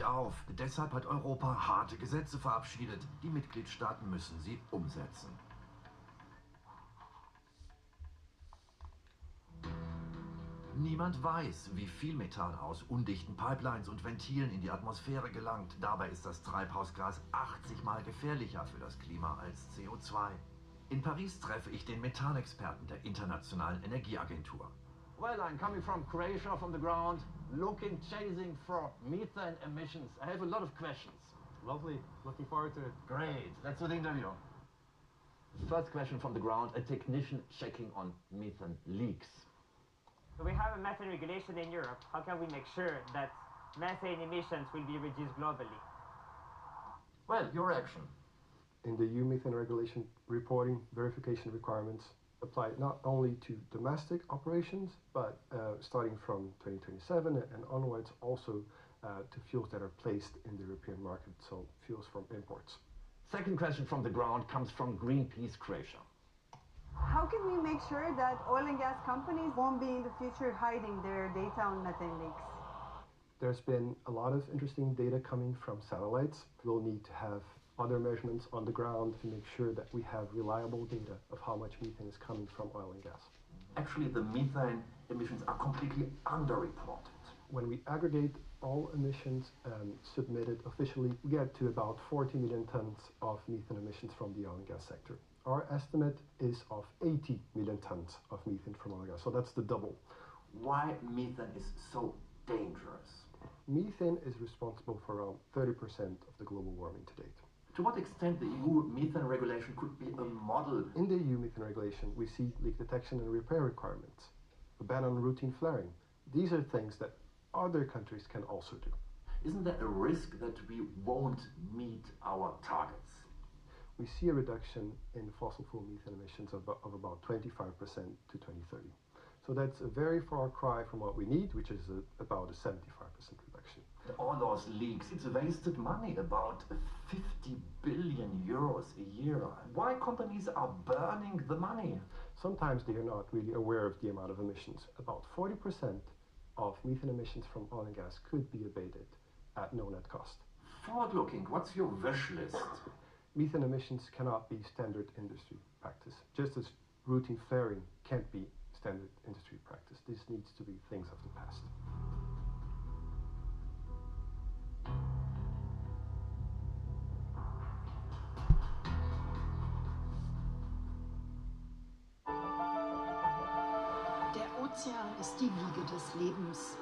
nicht auf. Deshalb hat Europa harte Gesetze verabschiedet. Die Mitgliedstaaten müssen sie umsetzen. Niemand weiß, wie viel Methan aus undichten Pipelines und Ventilen in die Atmosphäre gelangt. Dabei ist das Treibhausgas 80 Mal gefährlicher für das Klima als CO2. In Paris treffe ich den Methanexperten der Internationalen Energieagentur. Well, I'm coming from Croatia, from the ground, chasing for methane emissions. I have a lot of questions. Lovely. Looking forward to it. Great. Let's do the interview. First question from the ground, a technician checking on methane leaks. So we have a methane regulation in Europe. How can we make sure that methane emissions will be reduced globally? Well, your reaction. In the EU methane regulation, reporting verification requirements apply not only to domestic operations, but starting from 2027 and onwards also to fuels that are placed in the European market, so fuels from imports. Second question from the ground comes from Greenpeace Croatia. How can we make sure that oil and gas companies won't be in the future hiding their data on methane leaks? There's been a lot of interesting data coming from satellites. We'll need to have other measurements on the ground to make sure that we have reliable data of how much methane is coming from oil and gas. Actually, the methane emissions are completely underreported. When we aggregate all emissions submitted officially, we get to about 40 million tons of methane emissions from the oil and gas sector. Our estimate is of 80 million tons of methane from oil and gas, so that's the double. Why methane is so dangerous? Methane is responsible for around 30% of the global warming to date. To what extent the EU methane regulation could be a model? In the EU methane regulation, we see leak detection and repair requirements, a ban on routine flaring. These are things that other countries can also do. Isn't there a risk that we won't meet our targets? We see a reduction in fossil fuel methane emissions of about 25% to 2030. So that's a very far cry from what we need, which is about a 75% reduction. All those leaks, it's wasted money, about 50 billion euros a year. Why companies are burning the money? Sometimes they are not really aware of the amount of emissions. About 40% of methane emissions from oil and gas could be abated at no net cost. Forward-looking, what's your wish list? Methane emissions cannot be standard industry practice, just as routine flaring can't be standard industry practice. This needs to be things of the past. Der Ozean ist die Wiege des Lebens.